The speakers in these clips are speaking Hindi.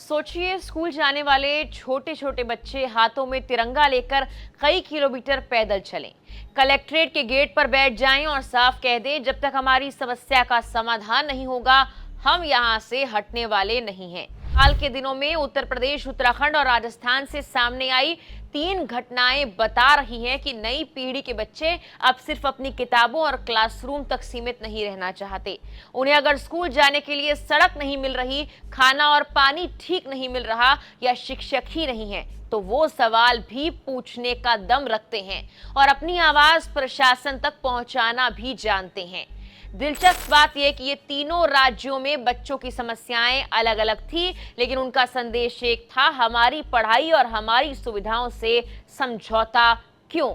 सोचिए, स्कूल जाने वाले छोटे छोटे बच्चे हाथों में तिरंगा लेकर कई किलोमीटर पैदल चलें, कलेक्ट्रेट के गेट पर बैठ जाएं और साफ कह दें, जब तक हमारी समस्या का समाधान नहीं होगा, हम यहां से हटने वाले नहीं हैं। हाल के दिनों में उत्तर प्रदेश, उत्तराखंड और राजस्थान से सामने आई 3 घटनाएं बता रही हैं कि नई पीढ़ी के बच्चे अब सिर्फ अपनी किताबों और क्लासरूम तक सीमित नहीं रहना चाहते। उन्हें अगर स्कूल जाने के लिए सड़क नहीं मिल रही, खाना और पानी ठीक नहीं मिल रहा या शिक्षक ही नहीं है, तो वो सवाल भी पूछने का दम रखते हैं और अपनी आवाज प्रशासन तक पहुंचाना भी जानते हैं। दिलचस्प बात यह कि ये तीनों राज्यों में बच्चों की समस्याएं अलग अलग थी, लेकिन उनका संदेश एक था, हमारी पढ़ाई और हमारी सुविधाओं से समझौता क्यों।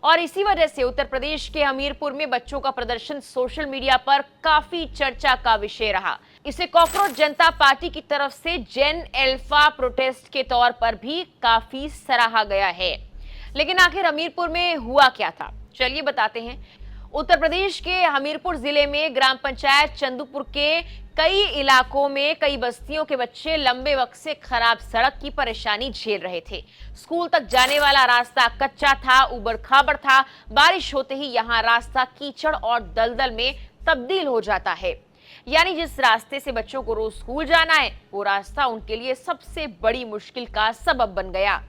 और इसी वजह से उत्तर प्रदेश के हमीरपुर में बच्चों का प्रदर्शन सोशल मीडिया पर काफी चर्चा का विषय रहा। इसे कॉकरोच जनता पार्टी की तरफ से जेन एल्फा प्रोटेस्ट के तौर पर भी काफी सराहा गया है। लेकिन आखिर हमीरपुर में हुआ क्या था, चलिए बताते हैं। उत्तर प्रदेश के हमीरपुर जिले में ग्राम पंचायत चंदूपुर के कई इलाकों में कई बस्तियों के बच्चे लंबे वक्त से खराब सड़क की परेशानी झेल रहे थे। स्कूल तक जाने वाला रास्ता कच्चा था, उबड़ खाबड़ था। बारिश होते ही यहाँ रास्ता कीचड़ और दलदल में तब्दील हो जाता है। यानी जिस रास्ते से बच्चों को रोज स्कूल जाना है, वो रास्ता उनके लिए सबसे बड़ी मुश्किल का सबब बन गया।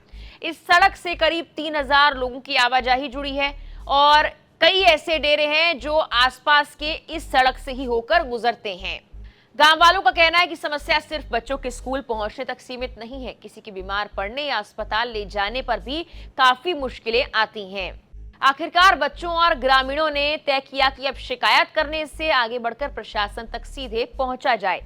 इस सड़क से करीब 3000 लोगों की आवाजाही जुड़ी है और कई ऐसे डेरे हैं जो आसपास के इस सड़क से ही होकर गुजरते हैं। गांव वालों का कहना है कि समस्या सिर्फ बच्चों के स्कूल पहुंचने तक सीमित नहीं है, किसी के बीमार पड़ने या अस्पताल ले जाने पर भी काफी मुश्किलें आती हैं। आखिरकार बच्चों और ग्रामीणों ने तय किया कि अब शिकायत करने से आगे बढ़कर प्रशासन तक सीधे पहुंचा जाए।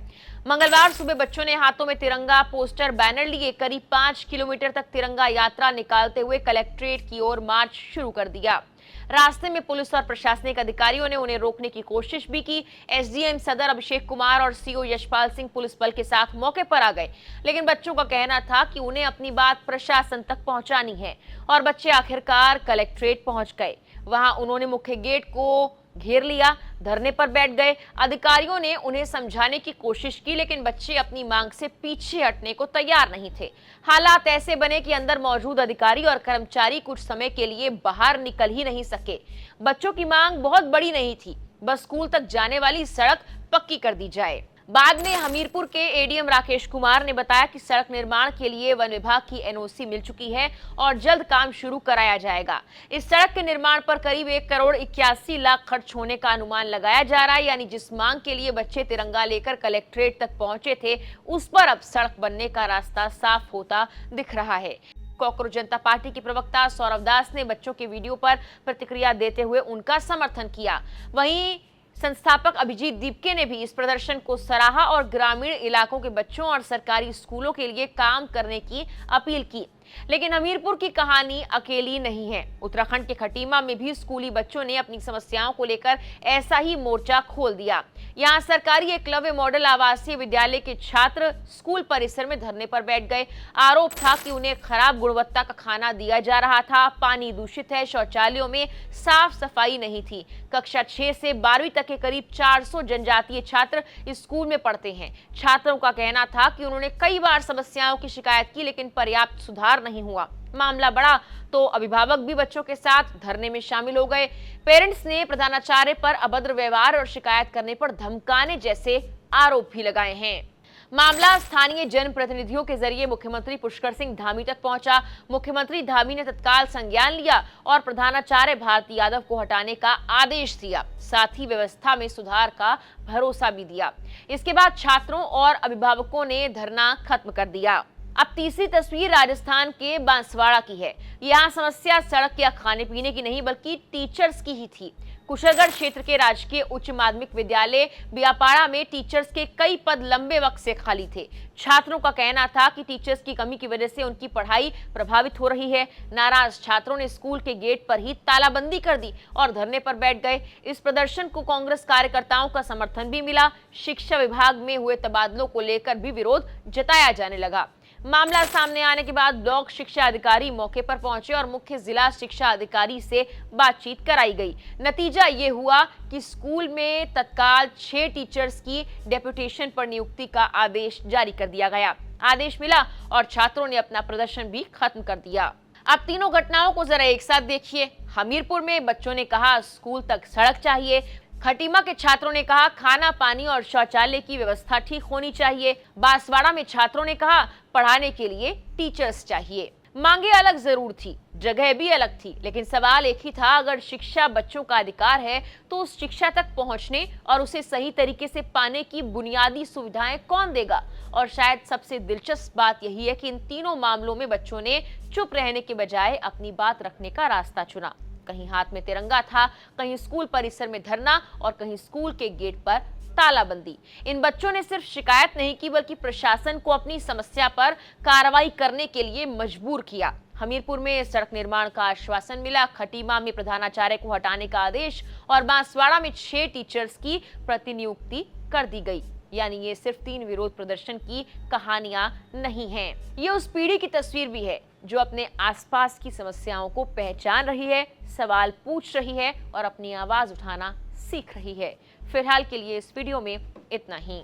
मंगलवार सुबह बच्चों ने हाथों में तिरंगा, पोस्टर, बैनर लिए करीब 5 किलोमीटर तक तिरंगा यात्रा निकालते हुए कलेक्ट्रेट की ओर मार्च शुरू कर दिया। रास्ते में पुलिस और प्रशासनिक अधिकारियों ने उन्हें रोकने की कोशिश भी की। एसडीएम सदर अभिषेक कुमार और सीओ यशपाल सिंह पुलिस बल के साथ मौके पर आ गए, लेकिन बच्चों का कहना था कि उन्हें अपनी बात प्रशासन तक पहुंचानी है और बच्चे आखिरकार कलेक्ट्रेट पहुंच गए। वहां उन्होंने मुख्य गेट को घेर लिया, धरने पर बैठ गए। अधिकारियों ने उन्हें समझाने की कोशिश की, लेकिन बच्चे अपनी मांग से पीछे हटने को तैयार नहीं थे। हालात ऐसे बने कि अंदर मौजूद अधिकारी और कर्मचारी कुछ समय के लिए बाहर निकल ही नहीं सके। बच्चों की मांग बहुत बड़ी नहीं थी, बस स्कूल तक जाने वाली सड़क पक्की कर दी जाए। बाद में हमीरपुर के एडीएम राकेश कुमार ने बताया कि सड़क निर्माण के लिए वन विभाग की एनओसी मिल चुकी है और जल्द काम शुरू कराया जाएगा। इस सड़क के निर्माण पर करीब 1 करोड़ 81 लाख खर्च होने का अनुमान लगाया जा रहा है। यानी जिस मांग के लिए बच्चे तिरंगा लेकर कलेक्ट्रेट तक पहुंचे थे, उस पर अब सड़क बनने का रास्ता साफ होता दिख रहा है। कॉकरोच जनता पार्टी के प्रवक्ता सौरव दास ने बच्चों के वीडियो पर प्रतिक्रिया देते हुए उनका समर्थन किया। वहीं संस्थापक अभिजीत दीपके ने भी इस प्रदर्शन को सराहा और ग्रामीण इलाकों के बच्चों और सरकारी स्कूलों के लिए काम करने की अपील की। लेकिन हमीरपुर की कहानी अकेली नहीं है। उत्तराखंड के खटीमा में भी स्कूली बच्चों ने अपनी समस्याओं को लेकर ऐसा ही मोर्चा खोल दिया। यहाँ सरकारी एकलव्य मॉडल आवासीय विद्यालय के छात्र स्कूल परिसर में धरने पर बैठ गए। आरोप था कि उन्हें खराब गुणवत्ता का खाना दिया जा रहा था, पानी दूषित है, शौचालयों में साफ सफाई नहीं थी। कक्षा 6 से 12वीं तक के करीब 400 जनजातीय छात्र इस स्कूल में पढ़ते हैं। छात्रों का कहना था कि उन्होंने कई बार समस्याओं की शिकायत की, लेकिन पर्याप्त सुधार नहीं हुआ। मामला बढ़ा तो अभिभावक भी बच्चों के साथ धरने में शामिल हो गए। पेरेंट्स ने प्रधानाचार्य पर अभद्र व्यवहार और शिकायत करने पर धमकाने जैसे आरोप भी लगाए हैं। मामला स्थानीय जनप्रतिनिधियों के जरिए मुख्यमंत्री पुष्कर सिंह धामी तक पहुंचा। मुख्यमंत्री धामी ने तत्काल संज्ञान लिया और प्रधानाचार्य भारती यादव को हटाने का आदेश दिया। साथ ही व्यवस्था में सुधार का भरोसा भी दिया। इसके बाद छात्रों और अभिभावकों ने धरना खत्म कर दिया। अब तीसरी तस्वीर राजस्थान के बांसवाड़ा की है। यहाँ समस्या सड़क या खाने पीने की नहीं, बल्कि टीचर्स की ही थी। कुशलगढ़ क्षेत्र के राजकीय उच्च माध्यमिक विद्यालय बियापाड़ा में टीचर्स के कई पद लंबे वक्त से खाली थे। छात्रों का कहना था कि टीचर्स की कमी की वजह से उनकी पढ़ाई प्रभावित हो रही है। नाराज छात्रों ने स्कूल के गेट पर ही तालाबंदी कर दी और धरने पर बैठ गए। इस प्रदर्शन को कांग्रेस कार्यकर्ताओं का समर्थन भी मिला। शिक्षा विभाग में हुए तबादलों को लेकर भी विरोध जताया जाने लगा। मामला सामने आने के बाद ब्लॉक शिक्षा अधिकारी मौके पर पहुंचे और मुख्य जिला शिक्षा अधिकारी से बातचीत कराई गई। नतीजा ये हुआ कि स्कूल में तत्काल 6 टीचर्स की डेपुटेशन पर नियुक्ति का आदेश जारी कर दिया गया। आदेश मिला और छात्रों ने अपना प्रदर्शन भी खत्म कर दिया। अब तीनों घटनाओं को जरा एक साथ देखिए। हमीरपुर में बच्चों ने कहा स्कूल तक सड़क चाहिए। खटीमा के छात्रों ने कहा खाना पानी और शौचालय की व्यवस्था ठीक होनी चाहिए। बांसवाड़ा में छात्रों ने कहा पढ़ाने के लिए टीचर्स चाहिए। मांगे अलग जरूर थी, जगह भी अलग थी, लेकिन सवाल एक ही था, अगर शिक्षा बच्चों का अधिकार है तो उस शिक्षा तक पहुंचने और उसे सही तरीके से पाने की बुनियादी सुविधाएं कौन देगा। और शायद सबसे दिलचस्प बात यही है कि इन तीनों मामलों में बच्चों ने चुप रहने के बजाय अपनी बात रखने का रास्ता चुना। कहीं हाथ में तिरंगा था, कहीं स्कूल परिसर में धरना और कहीं स्कूल के गेट पर तालाबंदी। इन बच्चों ने सिर्फ शिकायत नहीं की बल्कि प्रशासन को अपनी समस्या पर कार्रवाई करने के लिए मजबूर किया। हमीरपुर में सड़क निर्माण का आश्वासन मिला, खटीमा में प्रधानाचार्य को हटाने का आदेश और बांसवाड़ा में 6 टीचर्स की प्रतिनियुक्ति कर दी गई। यानी ये सिर्फ 3 विरोध प्रदर्शन की कहानियां नहीं हैं, ये उस पीढ़ी की तस्वीर भी है जो अपने आसपास की समस्याओं को पहचान रही है, सवाल पूछ रही है और अपनी आवाज उठाना सीख रही है। फिलहाल के लिए इस वीडियो में इतना ही।